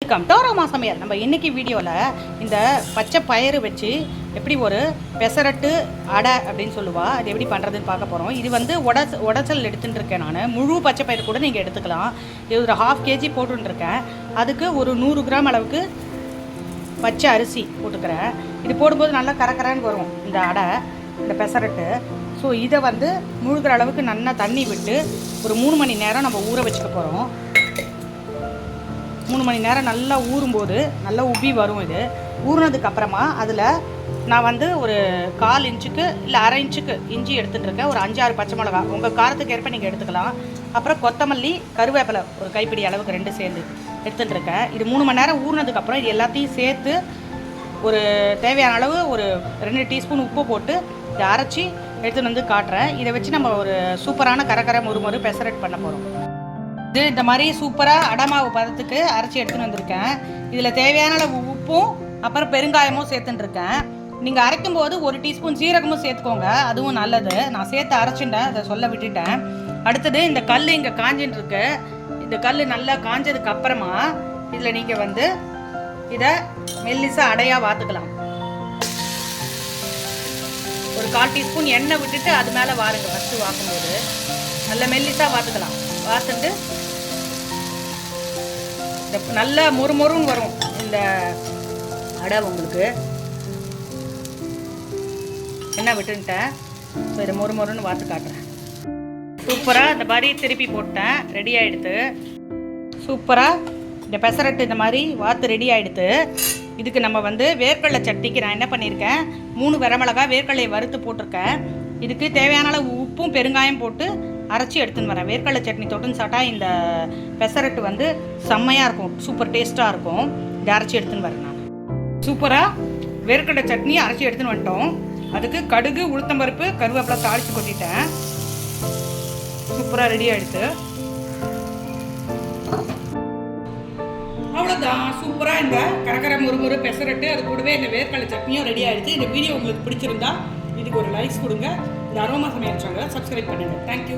Welcome to aroma சமையல். நம்ம இன்றைக்கி வீடியோவில் இந்த பச்சை பயிறு வச்சு எப்படி ஒரு பெசரட்டு அடை அப்படின்னு சொல்லுவா, அது எப்படி பண்ணுறதுன்னு பார்க்க போகிறோம். இது வந்து உடச்சல் எடுத்துகிட்டு இருக்கேன். நான் முழு பச்சை பயிறு கூட நீங்கள் எடுத்துக்கலாம். இது ஒரு 1/2 kg போட்டுருக்கேன். அதுக்கு ஒரு 100 கிராம் அளவுக்கு பச்சை அரிசி போட்டுக்கிறேன். இது போடும்போது நல்லா கரக்கரன்னு வரும் இந்த அடை, இந்த பெசரட்டு. ஸோ இதை வந்து முழுகிற அளவுக்கு நல்லா தண்ணி விட்டு ஒரு 3 மணி நேரம் நம்ம ஊற வச்சுக்க போகிறோம். 3 மணி நேரம் நல்லா ஊறும்போது நல்லா உப்பி வரும். இது ஊறினதுக்கப்புறமா அதில் நான் வந்து ஒரு 1/4 இன்ச்சுக்கு இல்லை 1/2 இன்ச்சுக்கு இஞ்சி எடுத்துகிட்டு இருக்கேன். ஒரு 5-6 பச்சை மிளகா உங்கள் காரத்துக்கு ஏற்ப நீங்கள் எடுத்துக்கலாம். அப்புறம் கொத்தமல்லி, கருவேப்பிலை ஒரு கைப்பிடி அளவுக்கு 2 சேர்ந்து எடுத்துகிட்டு இருக்கேன். இது 3 மணி நேரம் ஊறினதுக்கப்புறம் இது எல்லாத்தையும் சேர்த்து ஒரு தேவையான அளவு ஒரு 2 டீஸ்பூன் உப்பு போட்டு இதை அரைச்சி எடுத்துகிட்டு வந்து காட்டுறேன். இதை வச்சு நம்ம ஒரு சூப்பரான கரகரை மொறு பெசரட் பண்ண போகிறோம். இது இந்த மாதிரி சூப்பராக அடமாவு பதத்துக்கு அரைச்சி எடுத்துன்னு வந்திருக்கேன். இதில் தேவையான அளவு உப்பும் அப்புறம் பெருங்காயமும் சேர்த்துட்டுருக்கேன். நீங்கள் அரைக்கும் போது 1 டீஸ்பூன் சீரகமும் சேர்த்துக்கோங்க, அதுவும் நல்லது. நான் சேர்த்து அரைச்சிட்டேன், அதை சொல்ல விட்டுட்டேன். அடுத்தது இந்த கல் இங்கே காஞ்சின்னு இருக்கு. இந்த கல் நல்லா காஞ்சதுக்கு அப்புறமா இதில் நீங்கள் வந்து இதை மெல்லிசாக அடையாக வாத்துக்கலாம். ஒரு 1/4 டீஸ்பூன் எண்ணெய் விட்டுட்டு அது மேலே வாருங்க. ஃபஸ்ட்டு வாக்கும்போது நல்லா மெல்லிசாக வாத்துக்கலாம். வாத்துட்டு நல்லா மொறுமொறுன்னு வரும் இந்த அடை. உங்களுக்கு என்ன விட்டுன்ட்டேன். ஸோ இதை மொறுமொறுன்னு வாத்து காட்டுறேன். சூப்பராக இந்த மாதிரி திருப்பி போட்டேன், ரெடி ஆகிடுது. சூப்பராக இந்த பெசரட்டு இந்த மாதிரி வாத்து ரெடி ஆகிடுது. இதுக்கு நம்ம வந்து வேர்க்கடலை சட்னிக்கு நான் என்ன பண்ணியிருக்கேன், 3 வரமிளகா வேர்க்கடலையை வறுத்து போட்டிருக்கேன். இதுக்கு தேவையான அளவு உப்பும் பெருங்காயம் போட்டு அரைச்சி எடுத்துன்னு வரேன். வேர்க்கடலை சட்னி தொட்டுன்னு சாப்பிட்டா இந்த பெசரட்டு வந்து செம்மையாக இருக்கும், சூப்பர் டேஸ்ட்டாக இருக்கும். இதை அரைச்சி எடுத்துன்னு வரேன். நான் சூப்பராக வேர்க்கடலை சட்னி அரைச்சி எடுத்துன்னு வந்துட்டோம். அதுக்கு கடுகு, உளுத்தம்பருப்பு, கருவேப்பிலை தாளித்து கொட்டிட்டேன். சூப்பராக ரெடி ஆகிடுது. அவ்வளோதான், சூப்பராக இந்த கரகர முறுமுறு பெசரட்டு அது கூடவே இந்த வேர்க்கடலை சட்னியும் ரெடி ஆகிடுது. இந்த வீடியோ உங்களுக்கு பிடிச்சிருந்தா இதுக்கு ஒரு லைக்ஸ் கொடுங்க. இந்த அரோமா சமையல் சேனலை சப்ஸ்கிரைப் பண்ணுங்கள். தேங்க்யூ.